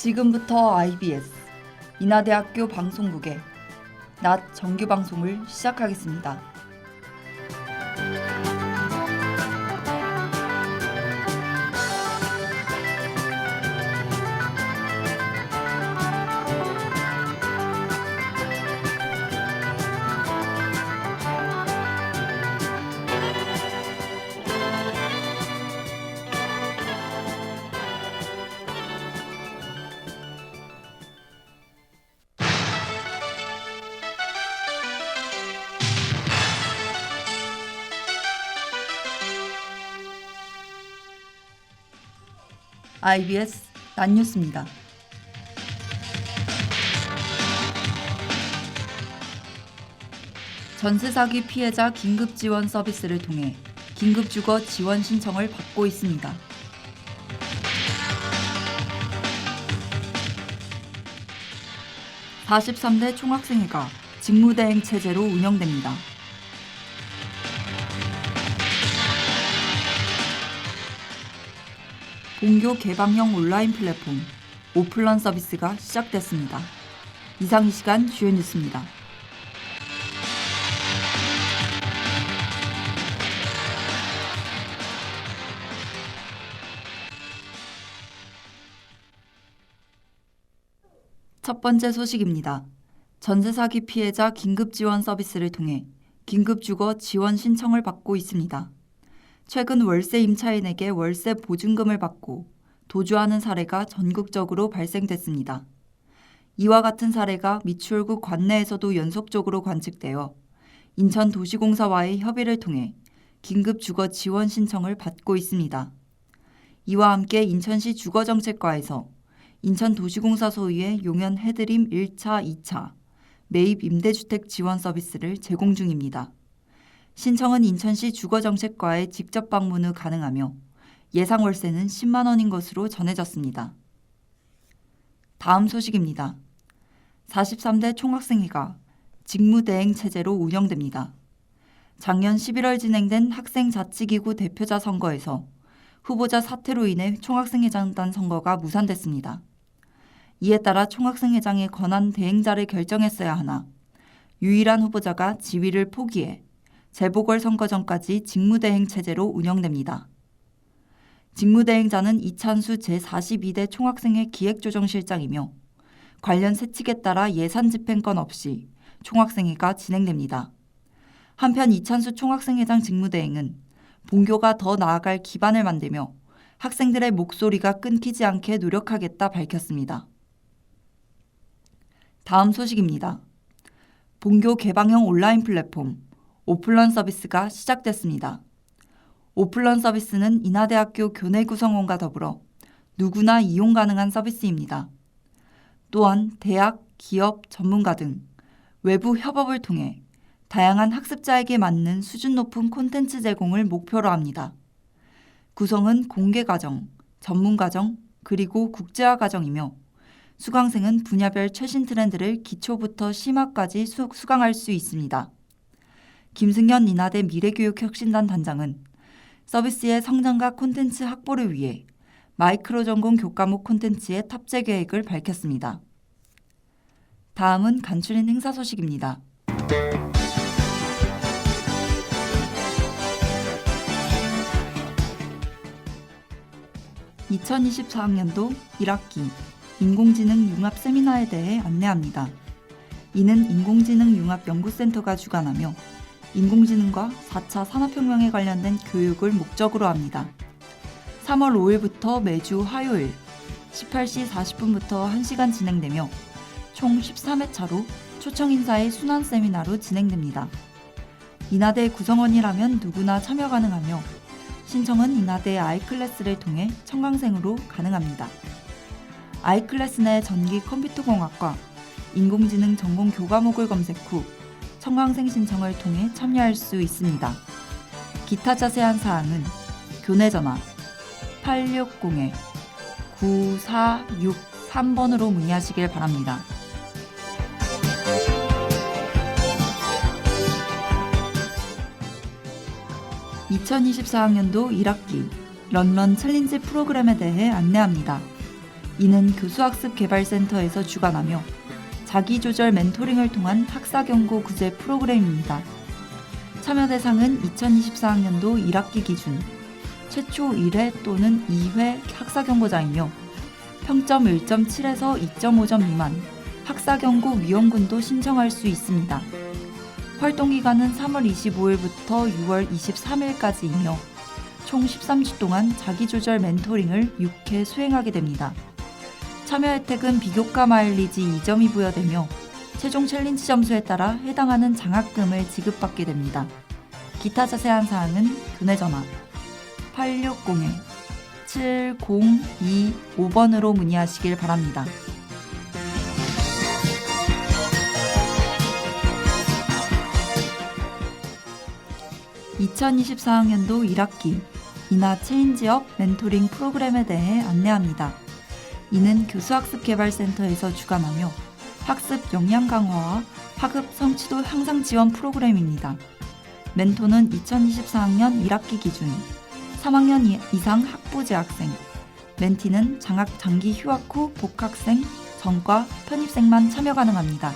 지금부터 IBS 인하대학교 방송국의 낮 정규 방송을 시작하겠습니다. IBS 낮뉴스입니다. 전세 사기 피해자 긴급 지원 서비스를 통해 긴급 주거 지원 신청을 받고 있습니다. (43대) 총학생회가 직무대행 체제로 운영됩니다. 본교 개방형 온라인 플랫폼 오플런 서비스가 시작됐습니다. 이상 이 시간 주요 뉴스입니다. 첫 번째 소식입니다. 전세 사기 피해자 긴급 지원 서비스를 통해 긴급 주거 지원 신청을 받고 있습니다. 최근 월세 임차인에게 월세 보증금을 받고 도주하는 사례가 전국적으로 발생됐습니다. 이와 같은 사례가 미추홀구 관내에서도 연속적으로 관측되어 인천도시공사와의 협의를 통해 긴급 주거 지원 신청을 받고 있습니다. 이와 함께 인천시 주거정책과에서 인천도시공사 소유의 용현 해드림 1차, 2차 매입 임대주택 지원 서비스를 제공 중입니다. 신청은 인천시 주거정책과에 직접 방문 후 가능하며 예상 월세는 10만 원인 것으로 전해졌습니다. 다음 소식입니다. 43대 총학생회가 직무대행 체제로 운영됩니다. 작년 11월 진행된 학생자치기구 대표자 선거에서 후보자 사퇴로 인해 총학생회장단 선거가 무산됐습니다. 이에 따라 총학생회장의 권한 대행자를 결정했어야 하나 유일한 후보자가 지위를 포기해 재보궐선거 전까지 직무대행 체제로 운영됩니다. 직무대행자는 이찬수 제42대 총학생회 기획조정실장이며 관련 세칙에 따라 예산 집행권 없이 총학생회가 진행됩니다. 한편 이찬수 총학생회장 직무대행은 본교가 더 나아갈 기반을 만들며 학생들의 목소리가 끊기지 않게 노력하겠다 밝혔습니다. 다음 소식입니다. 본교 개방형 온라인 플랫폼 오플런 서비스가 시작됐습니다. 오플런 서비스는 인하대학교 교내 구성원과 더불어 누구나 이용 가능한 서비스입니다. 또한 대학, 기업, 전문가 등 외부 협업을 통해 다양한 학습자에게 맞는 수준 높은 콘텐츠 제공을 목표로 합니다. 구성은 공개 과정, 전문 과정, 그리고 국제화 과정이며 수강생은 분야별 최신 트렌드를 기초부터 심화까지 수강할 수 있습니다. 김승현 인하대 미래교육혁신단 단장은 서비스의 성장과 콘텐츠 확보를 위해 마이크로 전공 교과목 콘텐츠의 탑재 계획을 밝혔습니다. 다음은 간추린 행사 소식입니다. (2024학년도) 1학기 인공지능 융합 세미나에 대해 안내합니다. 이는 인공지능융합연구센터가 주관하며 인공지능과 4차 산업혁명에 관련된 교육을 목적으로 합니다. 3월 5일부터 매주 화요일 18시 40분부터 1시간 진행되며 총 13회차로 초청 인사의 순환 세미나로 진행됩니다. 인하대 구성원이라면 누구나 참여 가능하며 신청은 인하대 아이클래스를 통해 청강생으로 가능합니다. 아이클래스 내 전기 컴퓨터공학과 인공지능 전공 교과목을 검색 후 청강생 신청을 통해 참여할 수 있습니다. 기타 자세한 사항은 교내 전화 860-9463번으로 문의하시길 바랍니다. 2024학년도 1학기 런런 챌린지 프로그램에 대해 안내합니다. 이는 교수학습개발센터에서 주관하며 자기조절 멘토링을 통한 학사경고 구제 프로그램입니다. 참여 대상은 2024학년도 1학기 기준 최초 1회 또는 2회 학사경고자이며 평점 1.7에서 2.5점 미만 학사경고 위험군도 신청할 수 있습니다. 활동기간은 3월 25일부터 6월 23일까지이며 총 13주 동안 자기조절 멘토링을 6회 수행하게 됩니다. 참여 혜택은 비교과 마일리지 2점이 부여되며 최종 챌린지 점수에 따라 해당하는 장학금을 지급받게 됩니다. 기타 자세한 사항은 교내 전화 860-7025번으로 문의하시길 바랍니다. (2024학년도 1학기) 이나 체인지업 멘토링 프로그램에 대해 안내합니다. 이는 교수학습개발센터에서 주관하며 학습 역량 강화와 학업 성취도 향상 지원 프로그램입니다. 멘토는 2024학년 1학기 기준 3학년 이상 학부 재학생, 멘티는 장학 장기 휴학 후 복학생, 전과 편입생만 참여 가능합니다.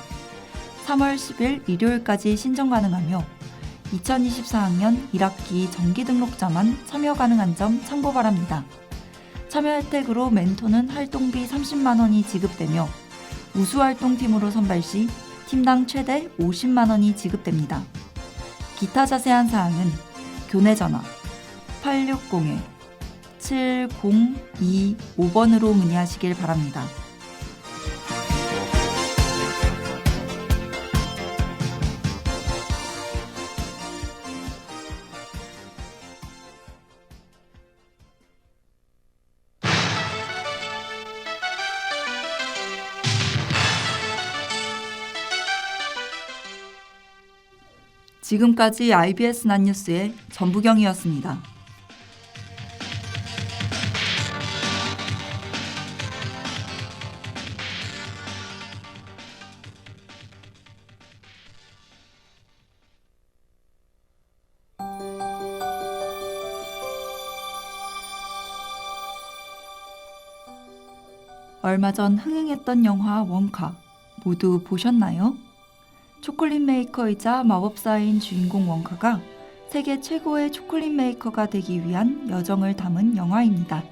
3월 10일 일요일까지 신청 가능하며 2024학년 1학기 정기 등록자만 참여 가능한 점 참고 바랍니다. 참여 혜택으로 멘토는 활동비 30만 원이 지급되며 우수활동팀으로 선발 시 팀당 최대 50만 원이 지급됩니다. 기타 자세한 사항은 교내 전화 860-7025번으로 문의하시길 바랍니다. 지금까지 IBS 낫뉴스의 전부경이었습니다. 얼마 전 흥행했던 영화 원카 모두 보셨나요? 초콜릿 메이커이자 마법사인 주인공 원카가 세계 최고의 초콜릿 메이커가 되기 위한 여정을 담은 영화입니다.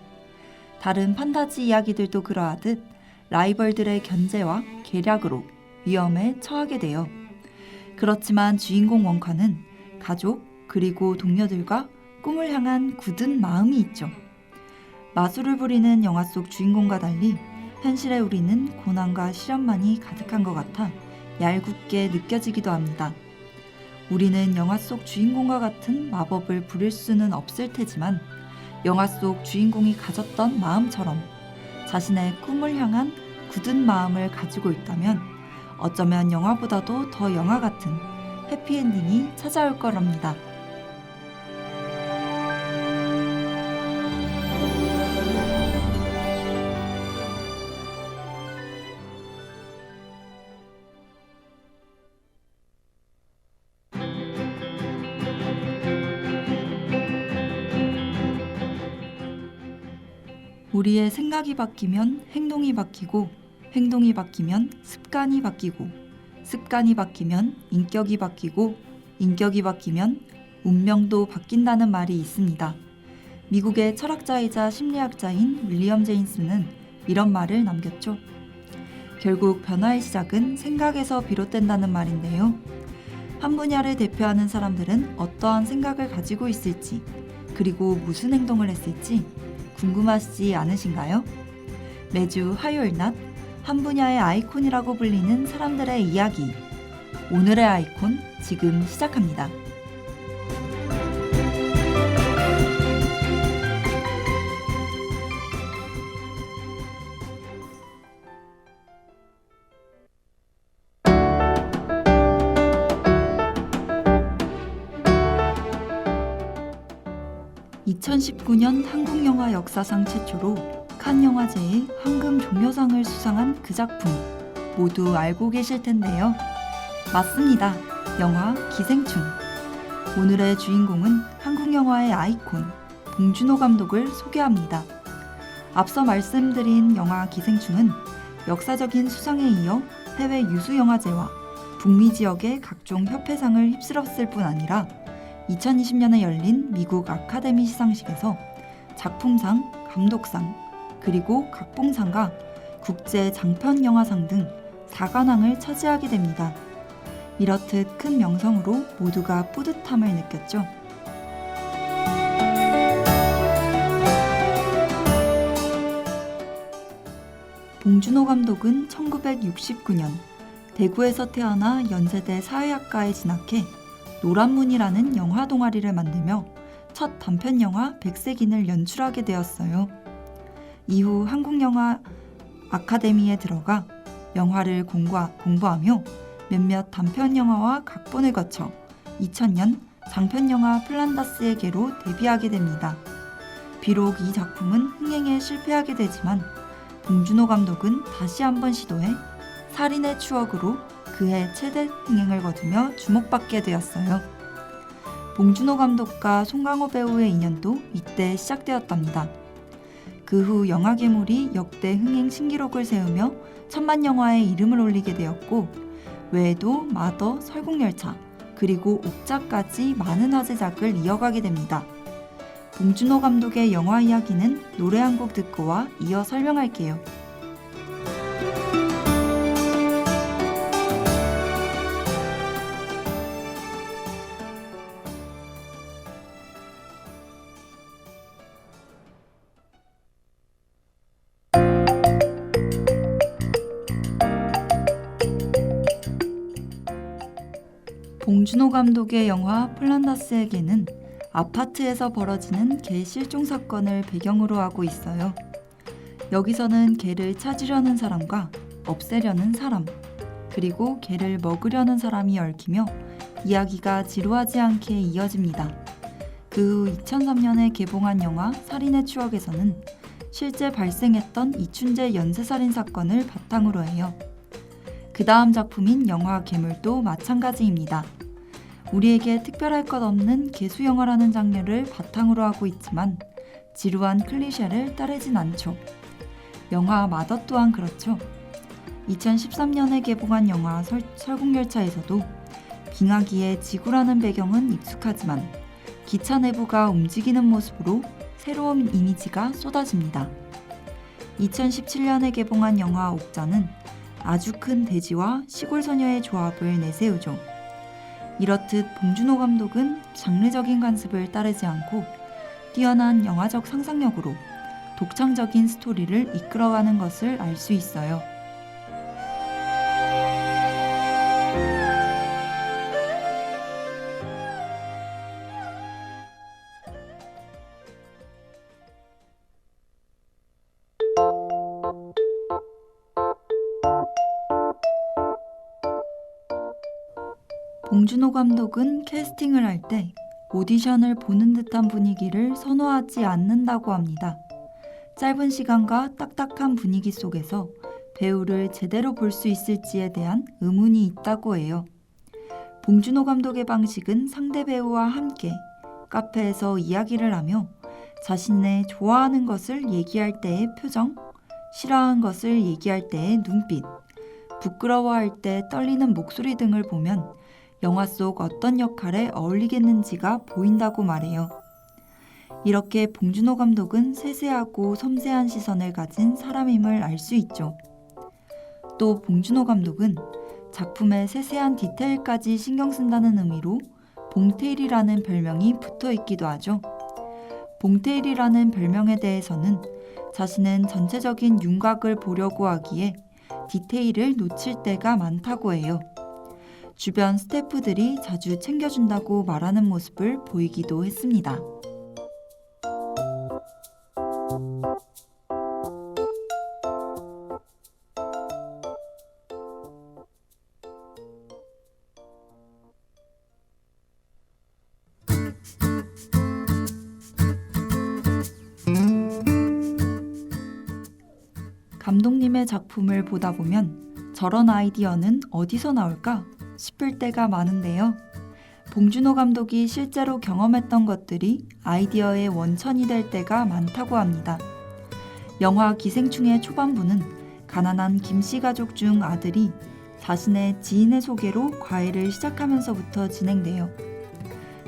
다른 판타지 이야기들도 그러하듯 라이벌들의 견제와 계략으로 위험에 처하게 돼요. 그렇지만 주인공 원카는 가족 그리고 동료들과 꿈을 향한 굳은 마음이 있죠. 마술을 부리는 영화 속 주인공과 달리 현실의 우리는 고난과 시련만이 가득한 것 같아 얄궂게 느껴지기도 합니다. 우리는 영화 속 주인공과 같은 마법을 부릴 수는 없을 테지만 영화 속 주인공이 가졌던 마음처럼 자신의 꿈을 향한 굳은 마음을 가지고 있다면 어쩌면 영화보다도 더 영화 같은 해피엔딩이 찾아올 거랍니다. 우리의 생각이 바뀌면 행동이 바뀌고 행동이 바뀌면 습관이 바뀌고 습관이 바뀌면 인격이 바뀌고 인격이 바뀌면 운명도 바뀐다는 말이 있습니다. 미국의 철학자이자 심리학자인 윌리엄 제임스는 이런 말을 남겼죠. 결국 변화의 시작은 생각에서 비롯된다는 말인데요. 한 분야를 대표하는 사람들은 어떠한 생각을 가지고 있을지 그리고 무슨 행동을 했을지 궁금하시지 않으신가요? 매주 화요일 낮 한 분야의 아이콘이라고 불리는 사람들의 이야기. 오늘의 아이콘 지금 시작합니다. (2019년) 한국 영화 역사상 최초로 칸 영화제의 황금 종려상을 수상한 그 작품 모두 알고 계실 텐데요. 맞습니다. 영화 기생충. 오늘의 주인공은 한국 영화의 아이콘 봉준호 감독을 소개합니다. 앞서 말씀드린 영화 기생충은 역사적인 수상에 이어 해외 유수영화제와 북미 지역의 각종 협회상을 휩쓸었을 뿐 아니라 2020년에 열린 미국 아카데미 시상식에서 작품상, 감독상, 그리고 각본상과 국제 장편영화상 등 4관왕을 차지하게 됩니다. 이렇듯 큰 명성으로 모두가 뿌듯함을 느꼈죠. 봉준호 감독은 1969년 대구에서 태어나 연세대 사회학과에 진학해 노란문이라는 영화 동아리를 만들며 첫 단편영화 백색인을 연출하게 되었어요. 이후 한국영화 아카데미에 들어가 영화를 공부하며 몇몇 단편영화와 각본을 거쳐 2000년 장편영화 플란다스의 개로 데뷔하게 됩니다. 비록 이 작품은 흥행에 실패하게 되지만 봉준호 감독은 다시 한번 시도해 살인의 추억으로 그해 최대 흥행을 거두며 주목받게 되었어요. 봉준호 감독과 송강호 배우의 인연도 이때 시작되었답니다. 그 후 영화괴물이 역대 흥행 신기록을 세우며 천만 영화에 이름을 올리게 되었고 외에도 마더, 설국열차, 그리고 옥자까지 많은 화제작을 이어가게 됩니다. 봉준호 감독의 영화 이야기는 노래 한 곡 듣고와 이어 설명할게요. 봉준호 감독의 영화 플란다스의 개는 아파트에서 벌어지는 개 실종 사건을 배경으로 하고 있어요. 여기서는 개를 찾으려는 사람과 없애려는 사람, 그리고 개를 먹으려는 사람이 얽히며 이야기가 지루하지 않게 이어집니다. 그 후 2003년에 개봉한 영화 살인의 추억에서는 실제 발생했던 이춘재 연쇄살인 사건을 바탕으로 해요. 그 다음 작품인 영화 괴물도 마찬가지입니다. 우리에게 특별할 것 없는 개수영화라는 장르를 바탕으로 하고 있지만 지루한 클리셰를 따르진 않죠. 영화 마더 또한 그렇죠. 2013년에 개봉한 영화 설국열차에서도 빙하기의 지구라는 배경은 익숙하지만 기차 내부가 움직이는 모습으로 새로운 이미지가 쏟아집니다. 2017년에 개봉한 영화 옥자는 아주 큰 돼지와 시골 소녀의 조합을 내세우죠. 이렇듯 봉준호 감독은 장르적인 관습을 따르지 않고 뛰어난 영화적 상상력으로 독창적인 스토리를 이끌어가는 것을 알 수 있어요. 봉준호 감독은 캐스팅을 할 때 오디션을 보는 듯한 분위기를 선호하지 않는다고 합니다. 짧은 시간과 딱딱한 분위기 속에서 배우를 제대로 볼 수 있을지에 대한 의문이 있다고 해요. 봉준호 감독의 방식은 상대 배우와 함께 카페에서 이야기를 하며 자신의 좋아하는 것을 얘기할 때의 표정, 싫어하는 것을 얘기할 때의 눈빛, 부끄러워할 때 떨리는 목소리 등을 보면 영화 속 어떤 역할에 어울리겠는지가 보인다고 말해요. 이렇게 봉준호 감독은 세세하고 섬세한 시선을 가진 사람임을 알 수 있죠. 또 봉준호 감독은 작품의 세세한 디테일까지 신경 쓴다는 의미로 봉테일이라는 별명이 붙어 있기도 하죠. 봉테일이라는 별명에 대해서는 자신은 전체적인 윤곽을 보려고 하기에 디테일을 놓칠 때가 많다고 해요. 주변 스태프들이 자주 챙겨준다고 말하는 모습을 보이기도 했습니다. 감독님의 작품을 보다 보면 저런 아이디어는 어디서 나올까 싶을 때가 많은데요. 봉준호 감독이 실제로 경험했던 것들이 아이디어의 원천이 될 때가 많다고 합니다. 영화 기생충의 초반부는 가난한 김씨 가족 중 아들이 자신의 지인의 소개로 과외를 시작하면서부터 진행돼요.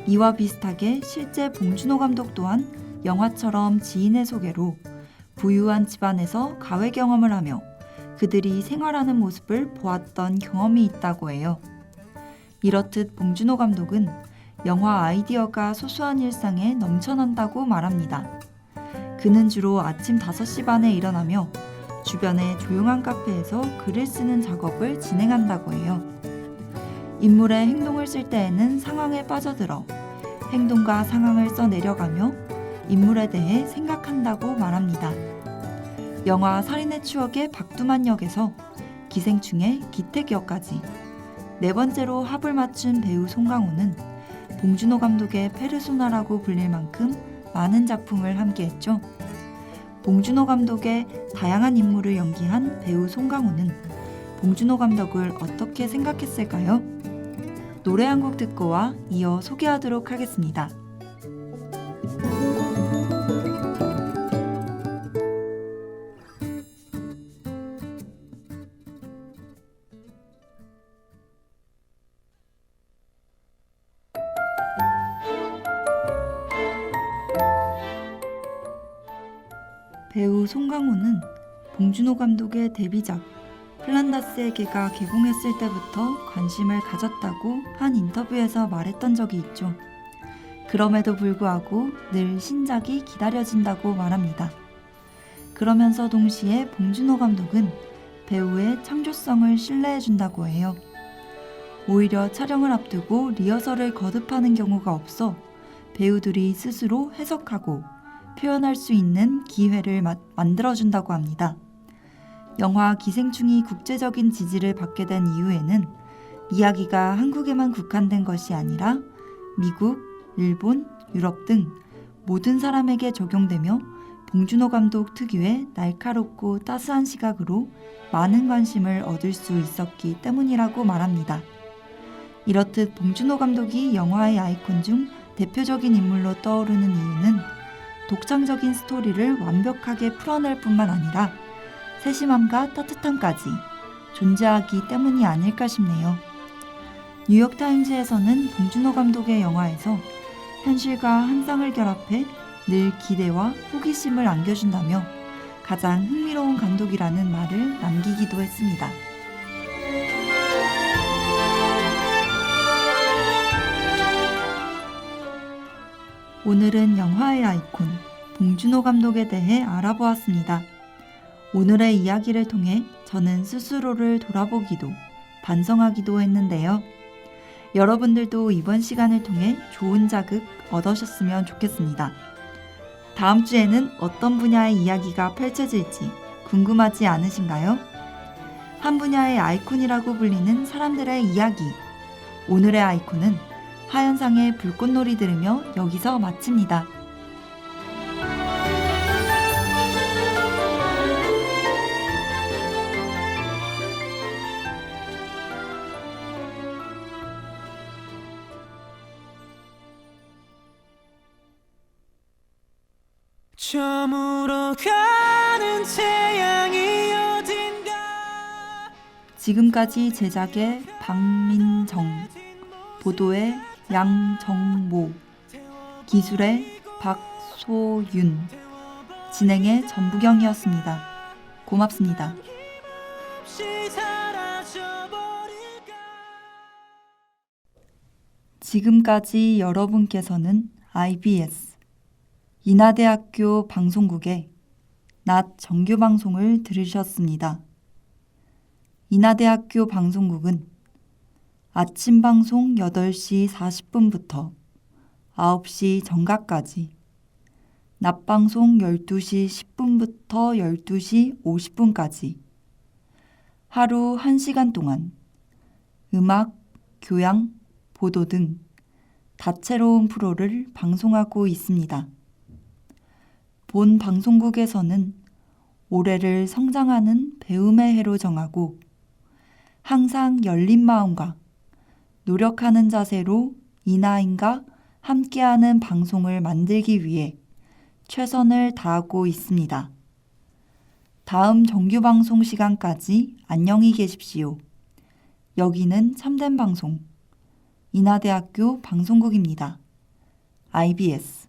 이와 비슷하게 실제 봉준호 감독 또한 영화처럼 지인의 소개로 부유한 집안에서 가외 경험을 하며 그들이 생활하는 모습을 보았던 경험이 있다고 해요. 이렇듯 봉준호 감독은 영화 아이디어가 소소한 일상에 넘쳐난다고 말합니다. 그는 주로 아침 5시 반에 일어나며 주변의 조용한 카페에서 글을 쓰는 작업을 진행한다고 해요. 인물의 행동을 쓸 때에는 상황에 빠져들어 행동과 상황을 써내려가며 인물에 대해 생각한다고 말합니다. 영화 살인의 추억의 박두만 역에서 기생충의 기택 역까지 4번째로 합을 맞춘 배우 송강호는 봉준호 감독의 페르소나라고 불릴 만큼 많은 작품을 함께했죠. 봉준호 감독의 다양한 인물을 연기한 배우 송강호는 봉준호 감독을 어떻게 생각했을까요? 노래 한 곡 듣고와 이어 소개하도록 하겠습니다. 배우 송강호는 봉준호 감독의 데뷔작 플란다스의 개가 개봉했을 때부터 관심을 가졌다고 한 인터뷰에서 말했던 적이 있죠. 그럼에도 불구하고 늘 신작이 기다려진다고 말합니다. 그러면서 동시에 봉준호 감독은 배우의 창조성을 신뢰해준다고 해요. 오히려 촬영을 앞두고 리허설을 거듭하는 경우가 없어 배우들이 스스로 해석하고 표현할 수 있는 기회를 만들어준다고 합니다. 영화 기생충이 국제적인 지지를 받게 된 이유에는 이야기가 한국에만 국한된 것이 아니라 미국, 일본, 유럽 등 모든 사람에게 적용되며 봉준호 감독 특유의 날카롭고 따스한 시각으로 많은 관심을 얻을 수 있었기 때문이라고 말합니다. 이렇듯 봉준호 감독이 영화의 아이콘 중 대표적인 인물로 떠오르는 이유는 독창적인 스토리를 완벽하게 풀어낼 뿐만 아니라 세심함과 따뜻함까지 존재하기 때문이 아닐까 싶네요. 뉴욕타임즈에서는 봉준호 감독의 영화에서 현실과 환상을 결합해 늘 기대와 호기심을 안겨준다며 가장 흥미로운 감독이라는 말을 남기기도 했습니다. 오늘은 영화의 아이콘 봉준호 감독에 대해 알아보았습니다. 오늘의 이야기를 통해 저는 스스로를 돌아보기도 반성하기도 했는데요. 여러분들도 이번 시간을 통해 좋은 자극 얻으셨으면 좋겠습니다. 다음 주에는 어떤 분야의 이야기가 펼쳐질지 궁금하지 않으신가요? 한 분야의 아이콘이라고 불리는 사람들의 이야기. 오늘의 아이콘은 하현상의 불꽃놀이 들으며 여기서 마칩니다. 저물어 가는 태양이 어딘가. 지금까지 제작의 박민정, 보도의 양정모, 기술의 박소윤, 진행의 전부경이었습니다. 고맙습니다. 지금까지 여러분께서는 IBS 인하대학교 방송국의 낮 정규방송을 들으셨습니다. 인하대학교 방송국은 아침 방송 8시 40분부터 9시 정각까지, 낮 방송 12시 10분부터 12시 50분까지 하루 1시간 동안 음악, 교양, 보도 등 다채로운 프로를 방송하고 있습니다. 본 방송국에서는 올해를 성장하는 배움의 해로 정하고 항상 열린 마음과 노력하는 자세로 인하인과 함께하는 방송을 만들기 위해 최선을 다하고 있습니다. 다음 정규 방송 시간까지 안녕히 계십시오. 여기는 참된 방송, 인하대학교 방송국입니다. IBS